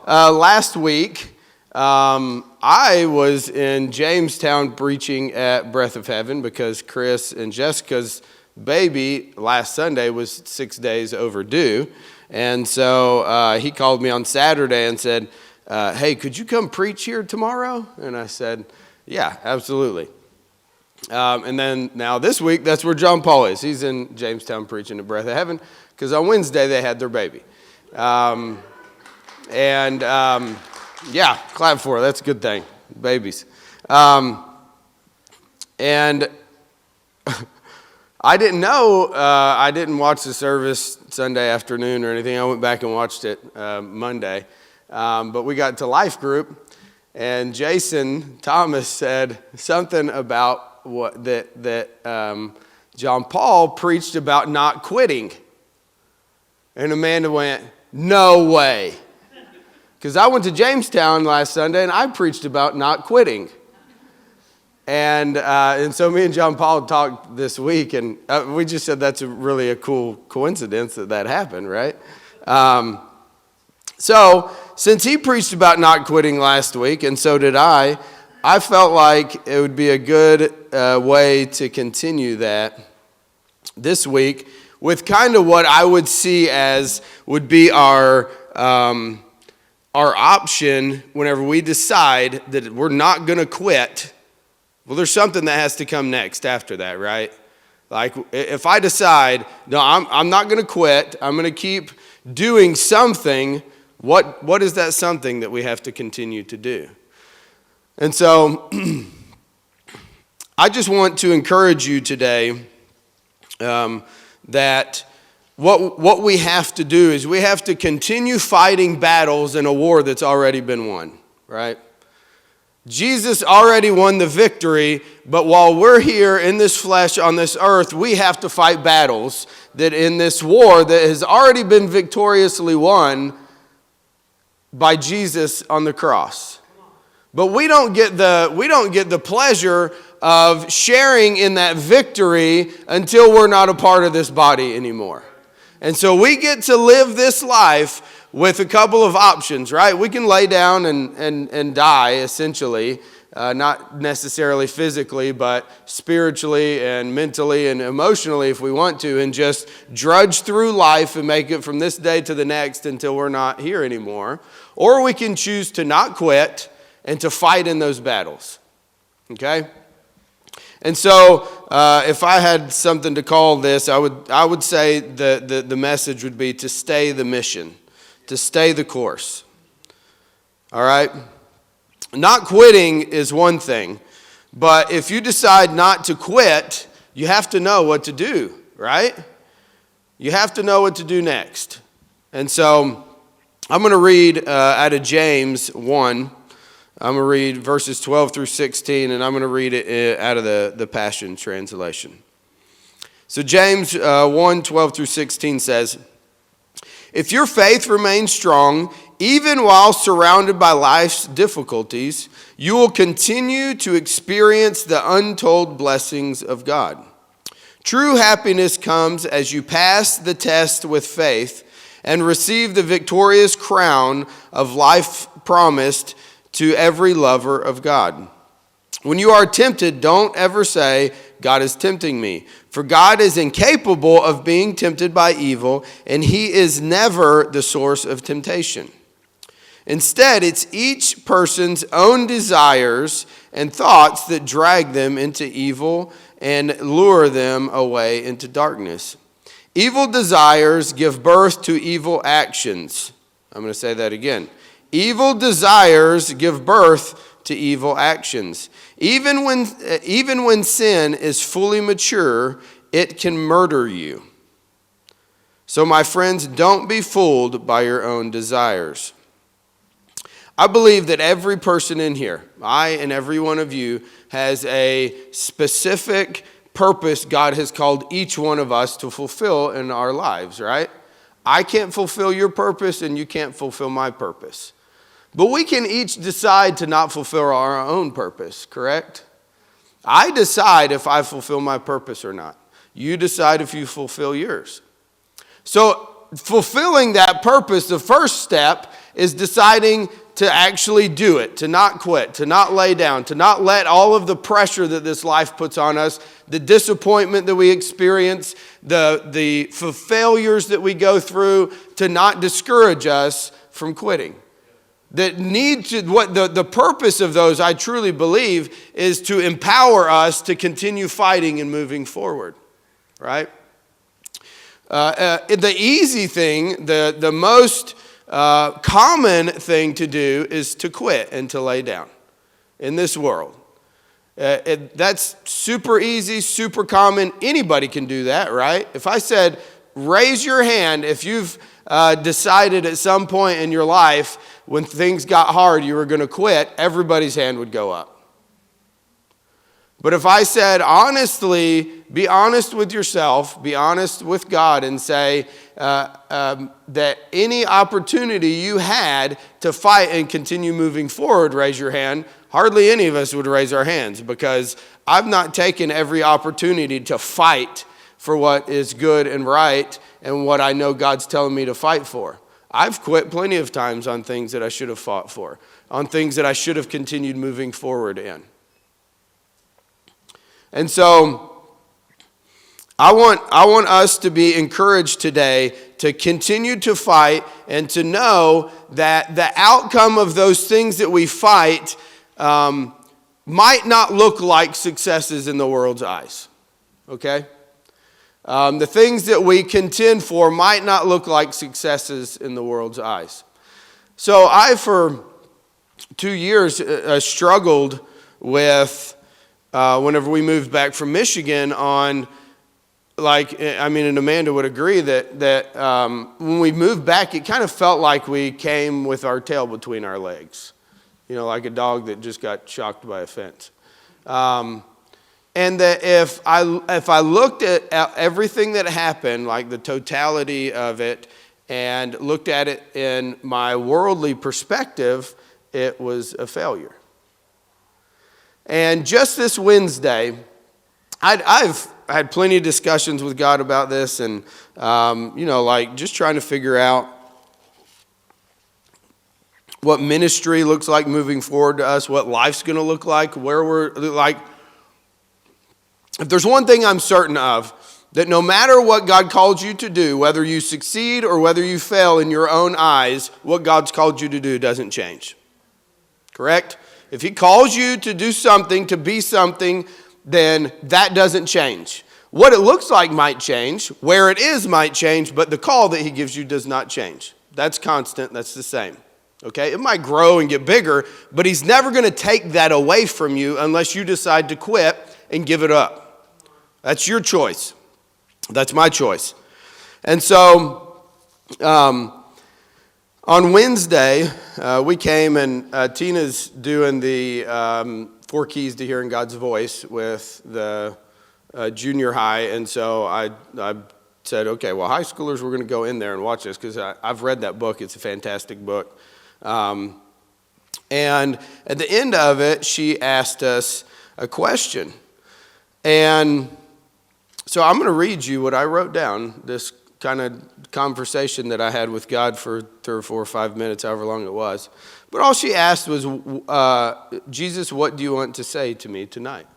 last week, I was in Jamestown preaching at Breath of Heaven because Chris and Jessica's baby last Sunday was 6 days overdue. And so he called me on Saturday and said, hey, could you come preach here tomorrow? And I said, yeah, absolutely. And then now this week, that's where John Paul is. He's in Jamestown preaching at Breath of Heaven because on Wednesday they had their baby. Yeah, clap for it. That's a good thing. Babies. And I didn't know, I didn't watch the service Sunday afternoon or anything. I went back and watched it Monday. But we got to life group, and Jason Thomas said something about that John Paul preached about not quitting. And Amanda went, no way. Because I went to Jamestown last Sunday and I preached about not quitting. And so me and John Paul talked this week, and we just said that's really a cool coincidence that happened, right? So since he preached about not quitting last week, and so did I felt like it would be a good way to continue that this week with kind of what I would see as would be our option whenever we decide that we're not going to quit. Well, there's something that has to come next after that, right? Like if I decide, no, I'm not going to quit, I'm going to keep doing something, what is that something that we have to continue to do? And so I just want to encourage you today that what we have to do is we have to continue fighting battles in a war that's already been won, right? Jesus already won the victory, but while we're here in this flesh on this earth, we have to fight battles that in this war that has already been victoriously won by Jesus on the cross. But we don't get the pleasure of sharing in that victory until we're not a part of this body anymore. And so we get to live this life with a couple of options, right? We can lay down and die, essentially, not necessarily physically, but spiritually and mentally and emotionally if we want to, and just drudge through life and make it from this day to the next until we're not here anymore. Or we can choose to not quit and to fight in those battles, okay? And so if I had something to call this, I would say the message would be to stay the mission, to stay the course. All right? Not quitting is one thing, but if you decide not to quit, you have to know what to do, right? You have to know what to do next. And so I'm going to read out of James 1. I'm going to read verses 12 through 16, and I'm going to read it out of the Passion Translation. So James 1, 12 through 16 says, if your faith remains strong, even while surrounded by life's difficulties, you will continue to experience the untold blessings of God. True happiness comes as you pass the test with faith and receive the victorious crown of life promised to every lover of God. When you are tempted, don't ever say, God is tempting me. For God is incapable of being tempted by evil, and he is never the source of temptation. Instead, it's each person's own desires and thoughts that drag them into evil and lure them away into darkness. Evil desires give birth to evil actions. I'm going to say that again. Evil desires give birth to evil actions. Even when sin is fully mature, it can murder you. So my friends, don't be fooled by your own desires. I believe that every person in here, I and every one of you, has a specific purpose God has called each one of us to fulfill in our lives, right? I can't fulfill your purpose and you can't fulfill my purpose. But we can each decide to not fulfill our own purpose, correct? I decide if I fulfill my purpose or not. You decide if you fulfill yours. So fulfilling that purpose, the first step is deciding to actually do it, to not quit, to not lay down, to not let all of the pressure that this life puts on us, the disappointment that we experience, the failures that we go through, to not discourage us from quitting. The purpose of those, I truly believe, is to empower us to continue fighting and moving forward, right? The easy thing, the most common thing to do is to quit and to lay down in this world. That's super easy, super common. Anybody can do that, right? If I said, raise your hand if you've decided at some point in your life when things got hard you were going to quit, everybody's hand would go up. But if I said, honestly, be honest with yourself, be honest with God, and say that any opportunity you had to fight and continue moving forward, raise your hand, hardly any of us would raise our hands, because I've not taken every opportunity to fight for what is good and right and what I know God's telling me to fight for. I've quit plenty of times on things that I should have fought for, on things that I should have continued moving forward in. And so I want us to be encouraged today to continue to fight and to know that the outcome of those things that we fight might not look like successes in the world's eyes. Okay? The things that we contend for might not look like successes in the world's eyes. So I, for 2 years, struggled with, whenever we moved back from Michigan, on, and Amanda would agree that when we moved back, it kind of felt like we came with our tail between our legs. Like a dog that just got shocked by a fence. And that if I looked at everything that happened, like the totality of it, and looked at it in my worldly perspective, it was a failure. And just this Wednesday, I've had plenty of discussions with God about this, and just trying to figure out what ministry looks like moving forward to us, what life's going to look like, where we're like. If there's one thing I'm certain of, that no matter what God called you to do, whether you succeed or whether you fail in your own eyes, what God's called you to do doesn't change. Correct? If he calls you to do something, to be something, then that doesn't change. What it looks like might change, where it is might change, but the call that he gives you does not change. That's constant, that's the same. Okay? It might grow and get bigger, but he's never going to take that away from you unless you decide to quit and give it up. That's your choice. That's my choice. And so on Wednesday, we came, and Tina's doing the 4 Keys to Hearing God's Voice with the junior high. And so I said, okay, well, high schoolers, we're going to go in there and watch this, because I've read that book. It's a fantastic book. And at the end of it, she asked us a question. And so I'm going to read you what I wrote down, this kind of conversation that I had with God for 3 or 4 or 5 minutes, however long it was. But all she asked was, Jesus, what do you want to say to me tonight?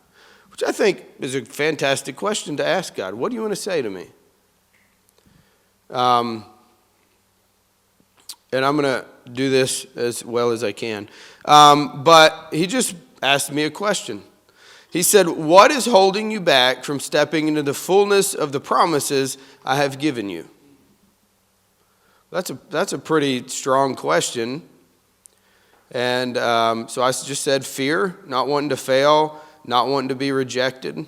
Which I think is a fantastic question to ask God. What do you want to say to me? And I'm going to do this as well as I can. But he just asked me a question. He said, what is holding you back from stepping into the fullness of the promises I have given you? That's a pretty strong question. And so I just said fear, not wanting to fail, not wanting to be rejected.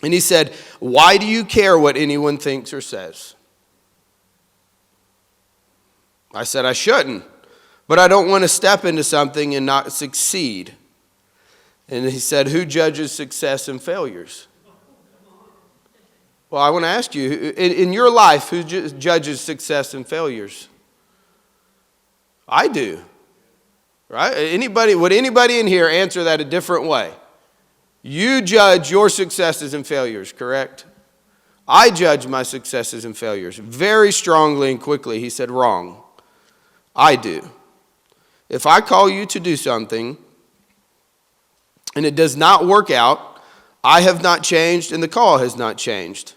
And he said, why do you care what anyone thinks or says? I said, I shouldn't, but I don't want to step into something and not succeed. And he said, who judges success and failures? Well, I want to ask you, in your life, who judges success and failures? I do. Right? Would anybody in here answer that a different way? You judge your successes and failures, correct? I judge my successes and failures. Very strongly and quickly, he said, wrong. I do. If I call you to do something and it does not work out, I have not changed and the call has not changed.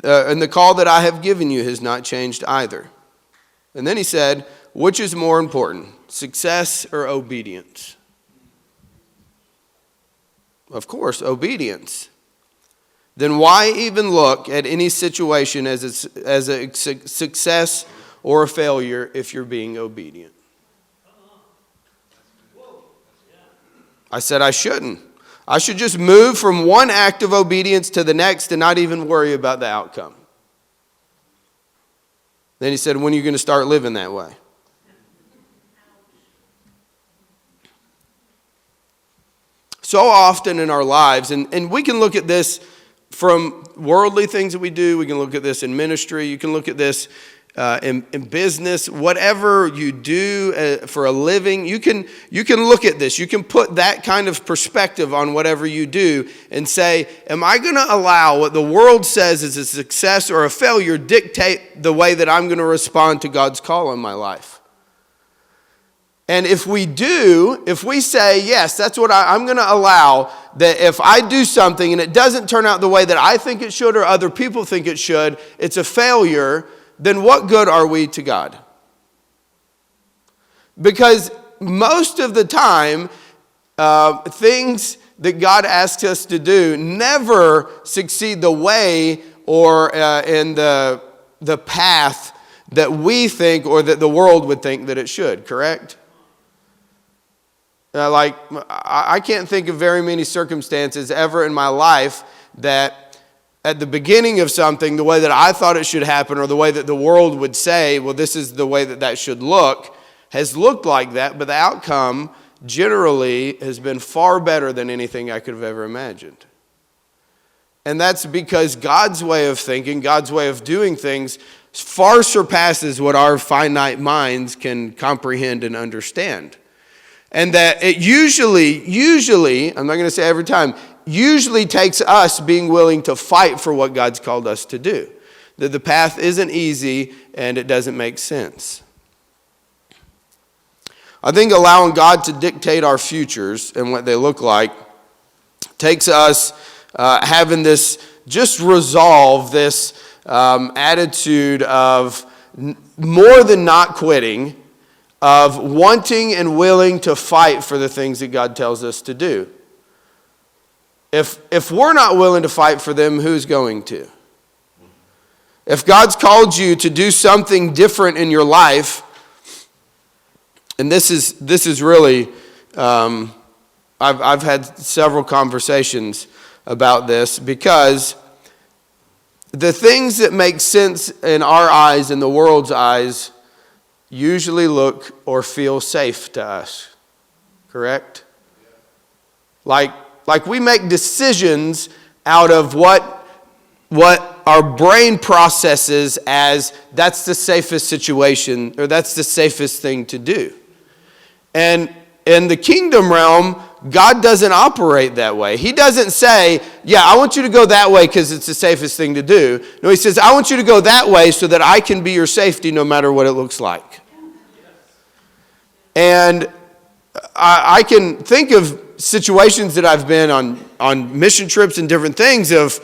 And the call that I have given you has not changed either. And then he said, which is more important, success or obedience? Of course, obedience. Then why even look at any situation as a success or a failure if you're being obedient? I said I shouldn't. I should just move from one act of obedience to the next and not even worry about the outcome. Then he said, when are you going to start living that way? So often in our lives, and we can look at this from worldly things that we do. We can look at this in ministry. You can look at this in business. Whatever you do for a living, you can look at this. You can put that kind of perspective on whatever you do and say, am I going to allow what the world says is a success or a failure dictate the way that I'm going to respond to God's call in my life? And if we do, if we say, yes, that's what I'm going to allow, that if I do something and it doesn't turn out the way that I think it should or other people think it should, it's a failure, then what good are we to God? Because most of the time, things that God asks us to do never succeed the way or in the path that we think or that the world would think that it should, correct? I can't think of very many circumstances ever in my life that at the beginning of something, the way that I thought it should happen or the way that the world would say, well, this is the way that should look, has looked like that, but the outcome generally has been far better than anything I could have ever imagined. And that's because God's way of thinking, God's way of doing things far surpasses what our finite minds can comprehend and understand. And that it usually, I'm not going to say every time, usually takes us being willing to fight for what God's called us to do. That the path isn't easy and it doesn't make sense. I think allowing God to dictate our futures and what they look like takes us having this just resolve, this attitude of more than not quitting, of wanting and willing to fight for the things that God tells us to do. If we're not willing to fight for them, who's going to? If God's called you to do something different in your life, and this is really, I've had several conversations about this, because the things that make sense in our eyes, in the world's eyes, usually look or feel safe to us. Correct? Like we make decisions out of what our brain processes as that's the safest situation or that's the safest thing to do. And in the kingdom realm, God doesn't operate that way. He doesn't say, yeah, I want you to go that way because it's the safest thing to do. No, he says, I want you to go that way so that I can be your safety no matter what it looks like. And I can think of situations that I've been on mission trips and different things of,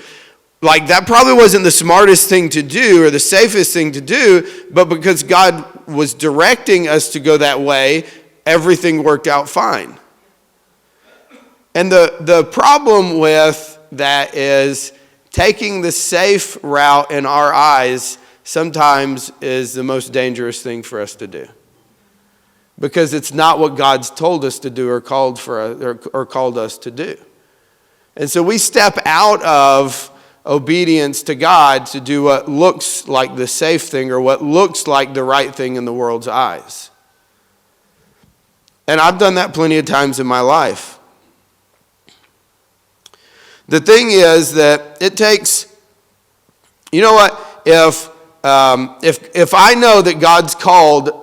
like, that probably wasn't the smartest thing to do or the safest thing to do, but because God was directing us to go that way, everything worked out fine. And the problem with that is taking the safe route in our eyes sometimes is the most dangerous thing for us to do. Because it's not what God's told us to do or called us to do. And so we step out of obedience to God to do what looks like the safe thing or what looks like the right thing in the world's eyes. And I've done that plenty of times in my life. The thing is that it takes, you know what, if I know that God's called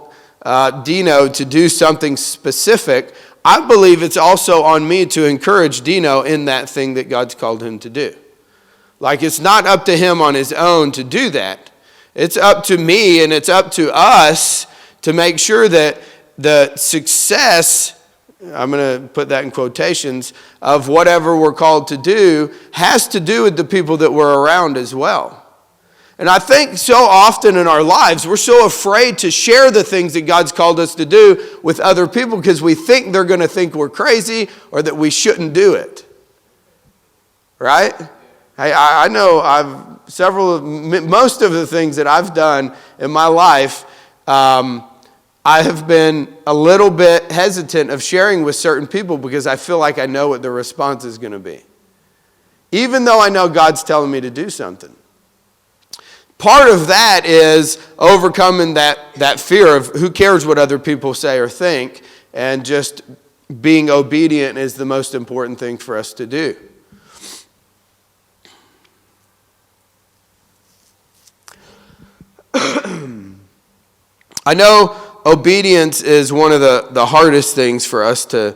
Dino to do something specific, I believe it's also on me to encourage Dino in that thing that God's called him to do. Like, it's not up to him on his own to do that. It's up to me and it's up to us to make sure that the success, I'm going to put that in quotations, of whatever we're called to do has to do with the people that we're around as well. And I think so often in our lives, we're so afraid to share the things that God's called us to do with other people because we think they're going to think we're crazy or that we shouldn't do it. Right? I know most of the things that I've done in my life, I have been a little bit hesitant of sharing with certain people because I feel like I know what the response is going to be. Even though I know God's telling me to do something. Part of that is overcoming that fear of who cares what other people say or think, and just being obedient is the most important thing for us to do. I know obedience is one of the hardest things for us to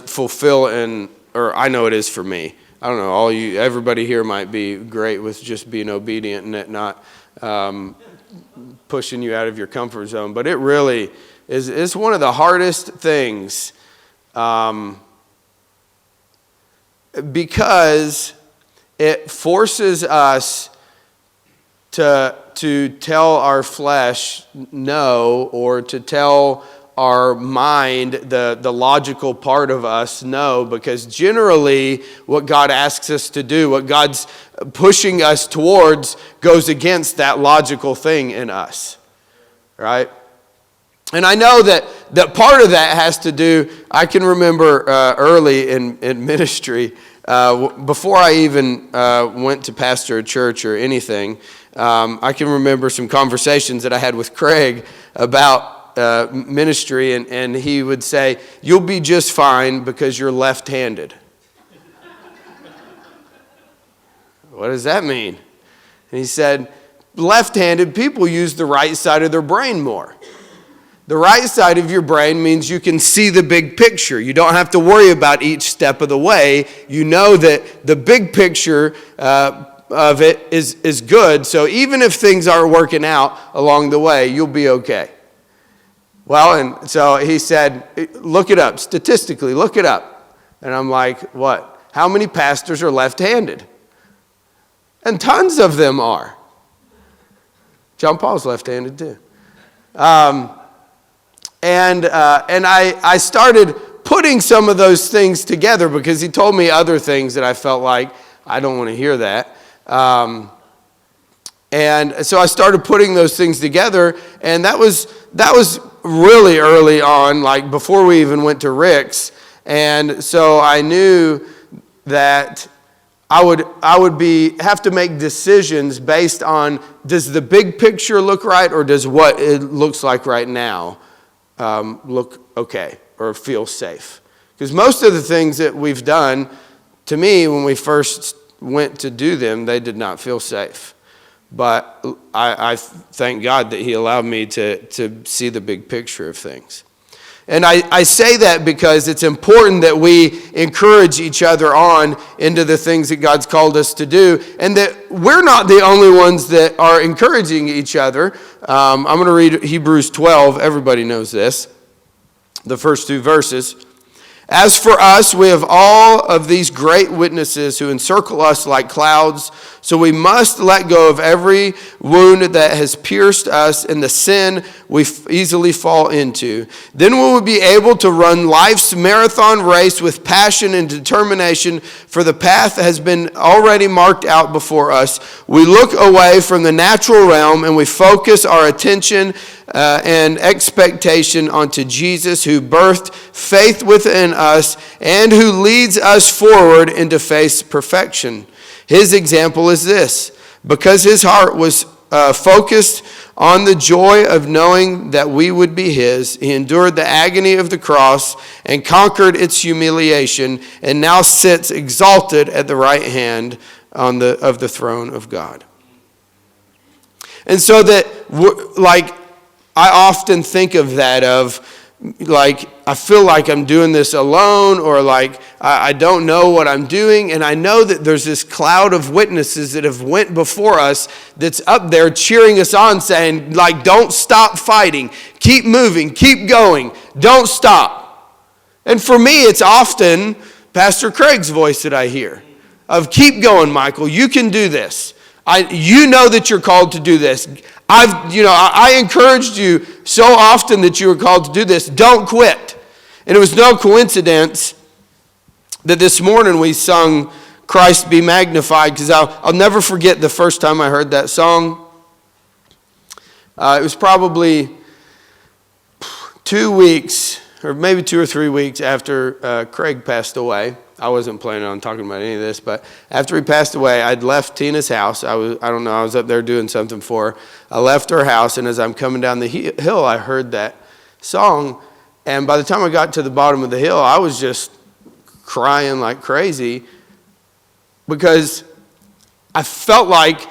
fulfill, or I know it is for me. I don't know, everybody here might be great with just being obedient and it not pushing you out of your comfort zone. But it really is one of the hardest things because it forces us to tell our flesh no, or to tell our mind, the logical part of us, no, because generally what God asks us to do, what God's pushing us towards, goes against that logical thing in us, right? And I know that part of that has to do, I can remember early in ministry, before I even went to pastor a church or anything, I can remember some conversations that I had with Craig about ministry, and he would say, "You'll be just fine because you're left-handed." What does that mean? And he said, left-handed people use the right side of their brain more. The right side of your brain means you can see the big picture. You don't have to worry about each step of the way. You know that the big picture of it is good. So even if things aren't working out along the way, you'll be okay. Well, and so he said, look it up. Statistically, look it up. And I'm like, what? How many pastors are left-handed? And tons of them are. John Paul's left-handed too. And I started putting some of those things together because he told me other things that I felt like, I don't want to hear that. And so I started putting those things together, and that was really early on, like before we even went to Rick's. And so I knew that I would have to make decisions based on, does the big picture look right, or does what it looks like right now look okay or feel safe? Because most of the things that we've done, to me, when we first went to do them, they did not feel safe. But I thank God that he allowed me to see the big picture of things. And I say that because it's important that we encourage each other on into the things that God's called us to do, and that we're not the only ones that are encouraging each other. I'm going to read Hebrews 12. Everybody knows this, the first two verses. As for us, we have all of these great witnesses who encircle us like clouds, so we must let go of every wound that has pierced us and the sin we easily fall into. Then we will be able to run life's marathon race with passion and determination, for the path has been already marked out before us. We look away from the natural realm and we focus our attention and expectation onto Jesus, who birthed faith within us and who leads us forward into faith's perfection. His example is this: because his heart was focused on the joy of knowing that we would be his, he endured the agony of the cross and conquered its humiliation, and now sits exalted at the right hand of the throne of God. And so that, like, I often think of that, of like I feel like I'm doing this alone, or like I don't know what I'm doing. And I know that there's this cloud of witnesses that have went before us that's up there cheering us on, saying, like, don't stop fighting. Keep moving. Keep going. Don't stop. And for me, it's often Pastor Craig's voice that I hear of, keep going, Michael. You can do this. You know that you're called to do this. I encouraged you so often that you were called to do this. Don't quit. And it was no coincidence that this morning we sung Christ Be Magnified, because I'll never forget the first time I heard that song. It was probably 2 weeks, or maybe 2 or 3 weeks after Craig passed away. I wasn't planning on talking about any of this, but after he passed away, I'd left Tina's house. I was up there doing something for her. I left her house, and as I'm coming down the hill, I heard that song. And by the time I got to the bottom of the hill, I was just crying like crazy, because I felt like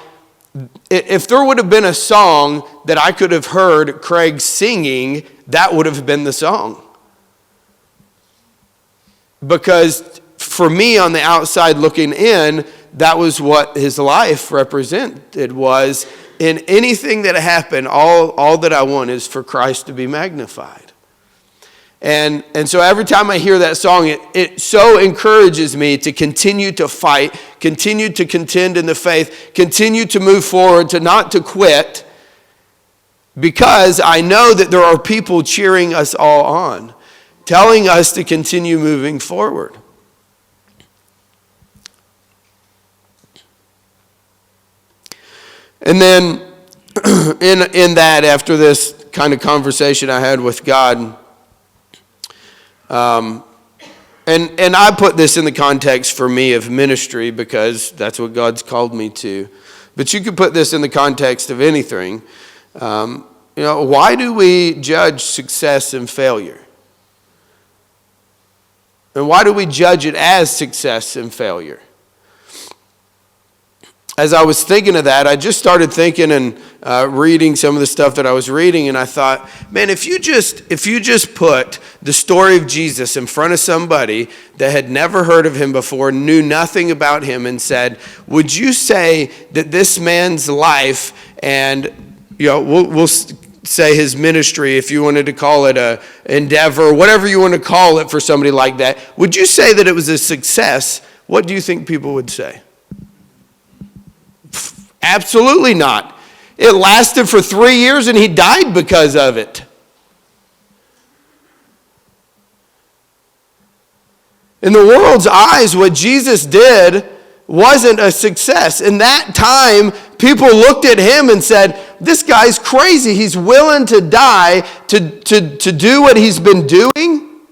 if there would have been a song that I could have heard Craig singing, that would have been the song. Because for me, on the outside looking in, that was what his life represented, was in anything that happened, all that I want is for Christ to be magnified. And so every time I hear that song, it so encourages me to continue to fight, continue to contend in the faith, continue to move forward, not to quit, because I know that there are people cheering us all on, telling us to continue moving forward. And then in that, after this kind of conversation I had with God, and I put this in the context for me of ministry, because that's what God's called me to. But you could put this in the context of anything. Why do we judge success and failure? And why do we judge it as success and failure? As I was thinking of that, I just started thinking and reading some of the stuff that I was reading, and I thought, man, if you just put the story of Jesus in front of somebody that had never heard of him before, knew nothing about him, and said, would you say that this man's life, and we'll say his ministry, if you wanted to call it a endeavor, whatever you want to call it for somebody like that, would you say that it was a success? What do you think people would say? Absolutely not. It lasted for 3 years and he died because of it. In the world's eyes, what Jesus did wasn't a success. In that time, people looked at him and said, this guy's crazy. He's willing to die to do what he's been doing.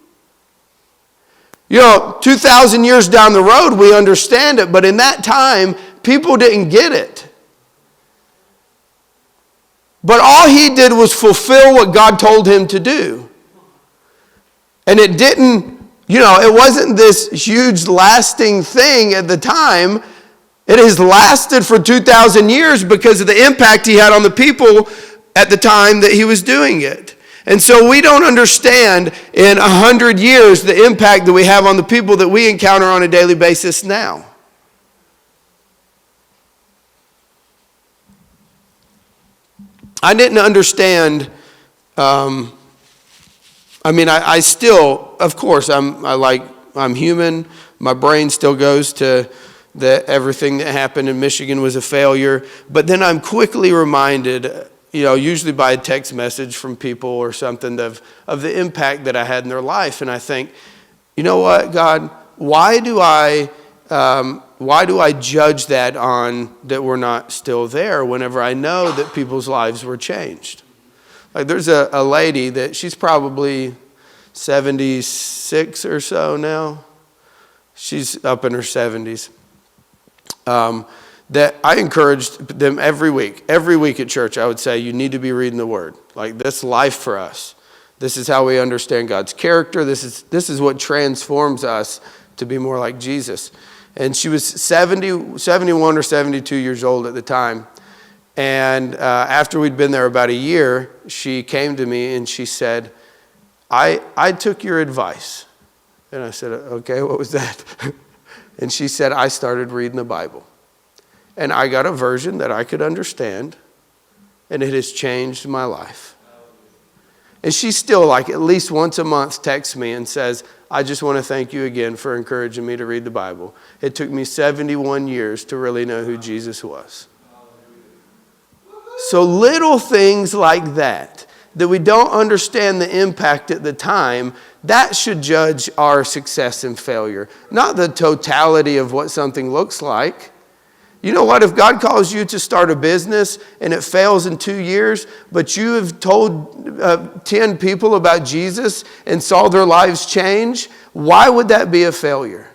2,000 years down the road, we understand it. But in that time, people didn't get it. But all he did was fulfill what God told him to do. And it didn't, it wasn't this huge lasting thing at the time. It has lasted for 2,000 years because of the impact he had on the people at the time that he was doing it. And so we don't understand in 100 years the impact that we have on the people that we encounter on a daily basis now. I didn't understand. I still, of course, I'm human. My brain still goes to everything that happened in Michigan was a failure. But then I'm quickly reminded, usually by a text message from people or something, of the impact that I had in their life. And I think, you know what, God, why do I judge that on that we're not still there whenever I know that people's lives were changed? Like there's a lady that she's probably 76 or so now. She's up in her 70s. That I encouraged them every week at church. I would say, you need to be reading the Word. Like, this life for us. This is how we understand God's character. This is what transforms us to be more like Jesus. And she was 71 or 72 years old at the time. And after we'd been there about a year, she came to me and she said, I took your advice. And I said, okay, what was that? And she said, I started reading the Bible. And I got a version that I could understand. And it has changed my life. And she still, like, at least once a month texts me and says, I just want to thank you again for encouraging me to read the Bible. It took me 71 years to really know who Jesus was. So little things like that we don't understand the impact at the time, that should judge our success and failure. Not the totality of what something looks like. You know what? If God calls you to start a business and it fails in 2 years, but you have told 10 people about Jesus and saw their lives change, why would that be a failure?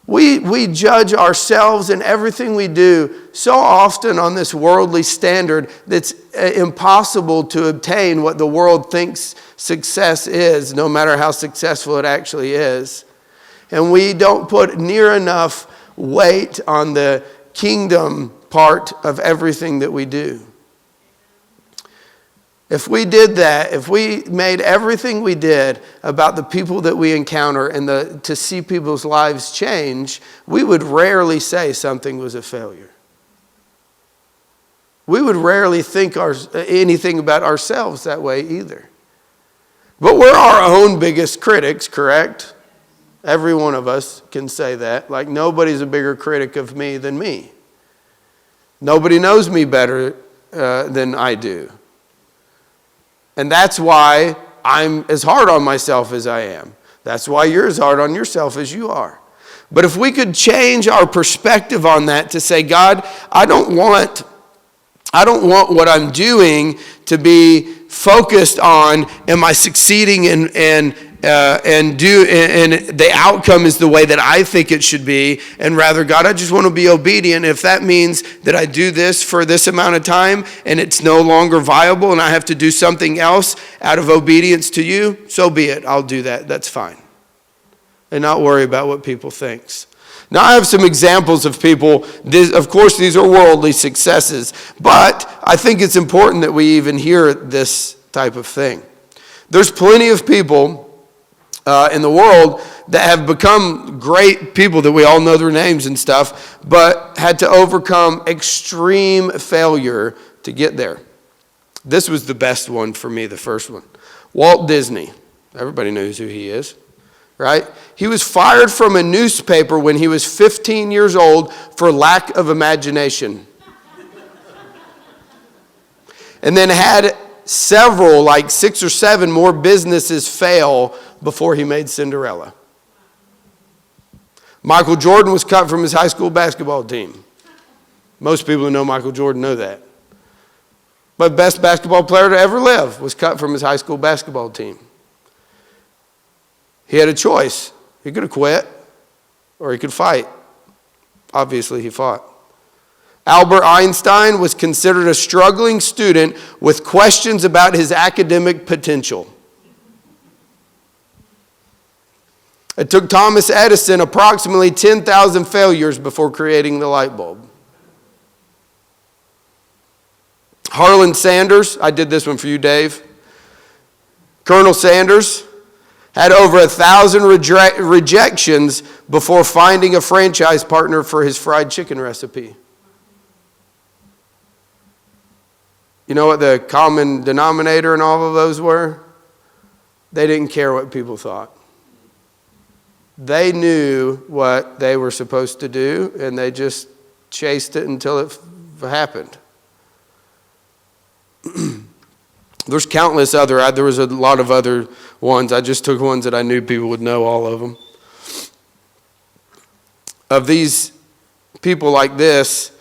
We judge ourselves and everything we do so often on this worldly standard that's impossible to obtain what the world thinks success is, no matter how successful it actually is. And we don't put near enough weight on the kingdom part of everything that we do. If we did that, if we made everything we did about the people that we encounter and to see people's lives change, we would rarely say something was a failure. We would rarely think anything about ourselves that way either. But we're our own biggest critics, correct? Every one of us can say that. Like, nobody's a bigger critic of me than me. Nobody knows me better than I do. And that's why I'm as hard on myself as I am. That's why you're as hard on yourself as you are. But if we could change our perspective on that to say, God, I don't want what I'm doing to be focused on, am I succeeding and the outcome is the way that I think it should be, and rather, God, I just want to be obedient. If that means that I do this for this amount of time and it's no longer viable and I have to do something else out of obedience to you, so be it. I'll do that. That's fine. And not worry about what people think. Now, I have some examples of people. Of course, these are worldly successes, but I think it's important that we even hear this type of thing. There's plenty of people in the world that have become great people that we all know their names and stuff, but had to overcome extreme failure to get there. This was the best one for me, the first one. Walt Disney. Everybody knows who he is, right? He was fired from a newspaper when he was 15 years old for lack of imagination. And then had several, like 6 or 7 more businesses fail before he made Cinderella. Michael Jordan was cut from his high school basketball team. Most people who know Michael Jordan know that. But best basketball player to ever live was cut from his high school basketball team. He had a choice. He could have quit or he could fight. Obviously, he fought. Albert Einstein was considered a struggling student with questions about his academic potential. It took Thomas Edison approximately 10,000 failures before creating the light bulb. Harlan Sanders, I did this one for you, Dave. Colonel Sanders had over 1,000 rejections before finding a franchise partner for his fried chicken recipe. You know what the common denominator in all of those were? They didn't care what people thought. They knew what they were supposed to do, and they just chased it until it happened. There's countless other, there was a lot of other ones. I just took ones that I knew people would know all of them. Of these people like this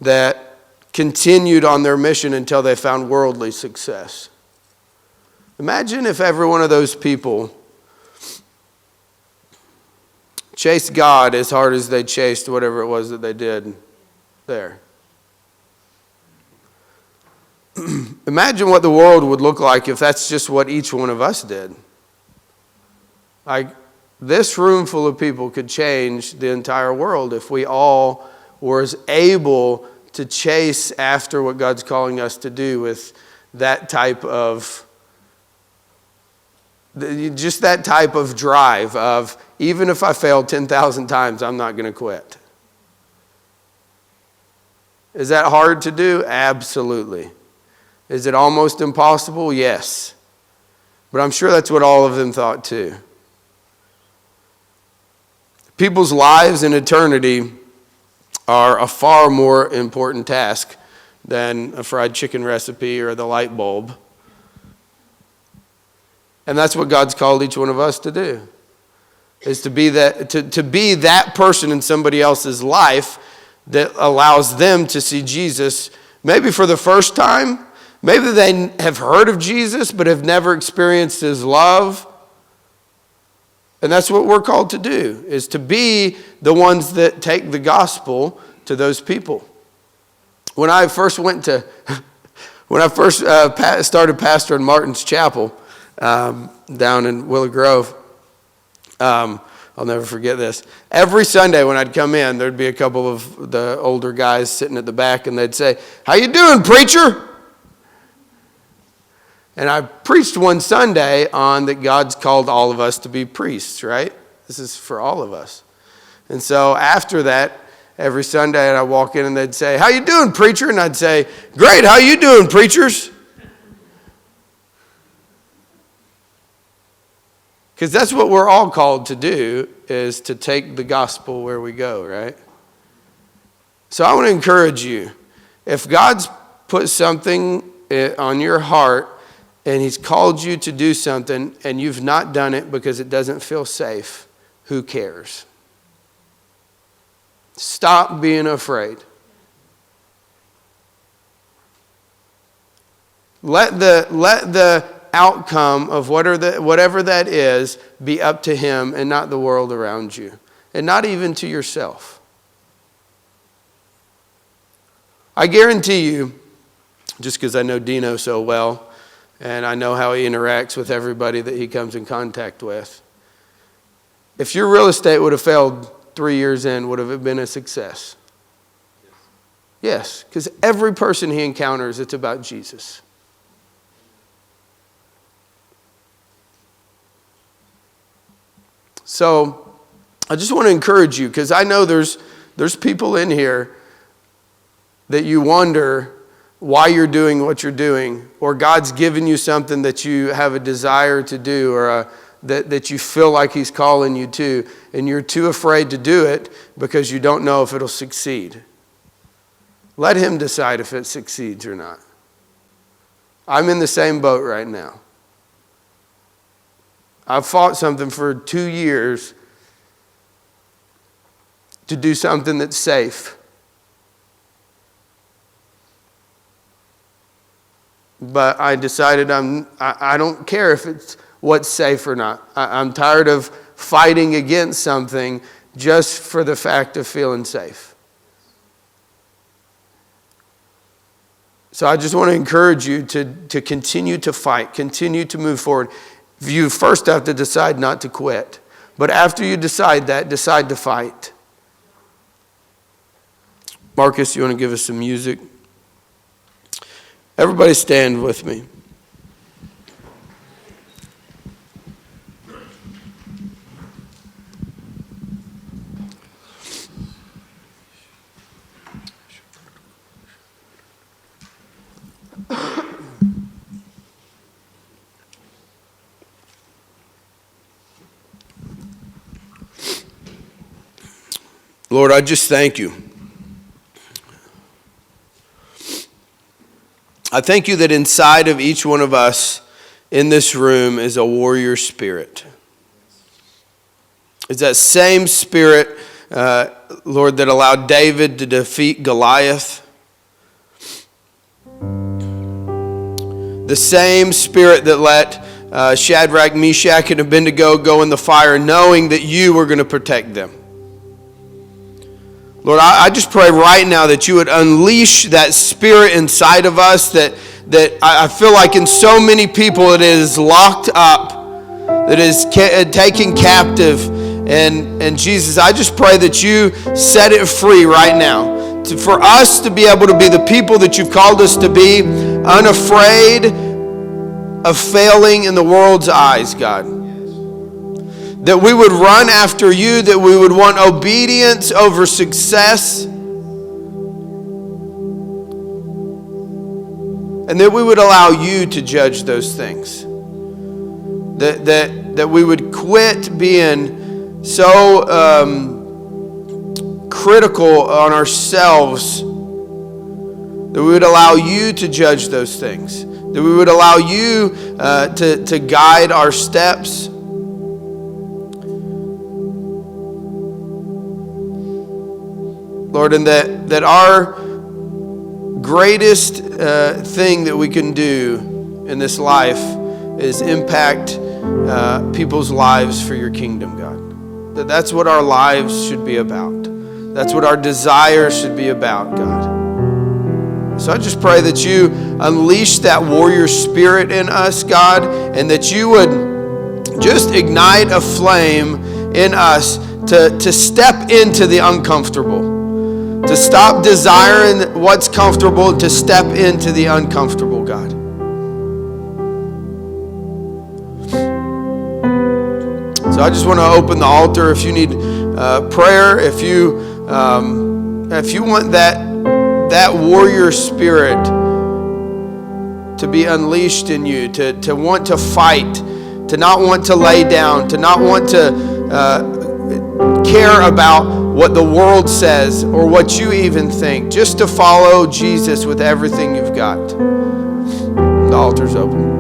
that continued on their mission until they found worldly success. Imagine if every one of those people chased God as hard as they chased whatever it was that they did there. Imagine what the world would look like if that's just what each one of us did. Like, this room full of people could change the entire world if we all were as able to chase after what God's calling us to do with that type of Just that type of drive of, even if I fail 10,000 times, I'm not going to quit. Is that hard to do? Absolutely. Is it almost impossible? Yes. But I'm sure that's what all of them thought too. People's lives in eternity are a far more important task than a fried chicken recipe or the light bulb. And that's what God's called each one of us to do, is to be that person in somebody else's life that allows them to see Jesus, maybe for the first time. Maybe they have heard of Jesus but have never experienced his love. And that's what we're called to do, is to be the ones that take the gospel to those people. When I first started pastoring Martin's Chapel down in Willow Grove, I'll never forget this. Every Sunday when I'd come in, there'd be a couple of the older guys sitting at the back, and they'd say, "How you doing, preacher?" And I preached one Sunday on that God's called all of us to be priests, right? This is for all of us. And so after that, every Sunday I'd walk in and they'd say, "How you doing, preacher?" And I'd say, "Great, how you doing, preachers?" Because that's what we're all called to do, is to take the gospel where we go, right? So I want to encourage you. If God's put something on your heart and he's called you to do something and you've not done it because it doesn't feel safe, who cares? Stop being afraid. Let the outcome of whatever that is be up to him and not the world around you, and not even to yourself. I guarantee you, just because I know Dino so well and I know how he interacts with everybody that he comes in contact with, if your real estate would have failed 3 years in, would have it been a success? Yes, because every person he encounters, it's about Jesus. So I just want to encourage you, because I know there's people in here that you wonder why you're doing what you're doing, or God's given you something that you have a desire to do, or that you feel like he's calling you to, and you're too afraid to do it because you don't know if it'll succeed. Let him decide if it succeeds or not. I'm in the same boat right now. I've fought something for 2 years to do something that's safe. But I decided I don't care if it's what's safe or not. I'm tired of fighting against something just for the fact of feeling safe. So I just want to encourage you to continue to fight, continue to move forward. You first have to decide not to quit. But after you decide that, decide to fight. Marcus, you want to give us some music? Everybody stand with me. Lord, I just thank you. I thank you that inside of each one of us in this room is a warrior spirit. It's that same spirit, Lord, that allowed David to defeat Goliath. The same spirit that let Shadrach, Meshach, and Abednego go in the fire, knowing that you were going to protect them. Lord, I just pray right now that you would unleash that spirit inside of us that I feel like in so many people it is locked up, that is taken captive. And Jesus, I just pray that you set it free right now. For us to be able to be the people that you've called us to be, unafraid of failing in the world's eyes, God. That we would run after you, that we would want obedience over success, and that we would allow you to judge those things. That we would quit being so critical on ourselves, that we would allow you to judge those things, that we would allow you to guide our steps. Lord, and that our greatest thing that we can do in this life is impact people's lives for your kingdom, God. That's what our lives should be about. That's what our desires should be about, God. So I just pray that you unleash that warrior spirit in us, God, and that you would just ignite a flame in us to step into the uncomfortable, to stop desiring what's comfortable, to step into the uncomfortable, God. So I just want to open the altar. If you need prayer, if you want that warrior spirit to be unleashed in you, to want to fight, to not want to lay down, to not want to care about what the world says or what you even think, just to follow Jesus with everything you've got. The altar's open.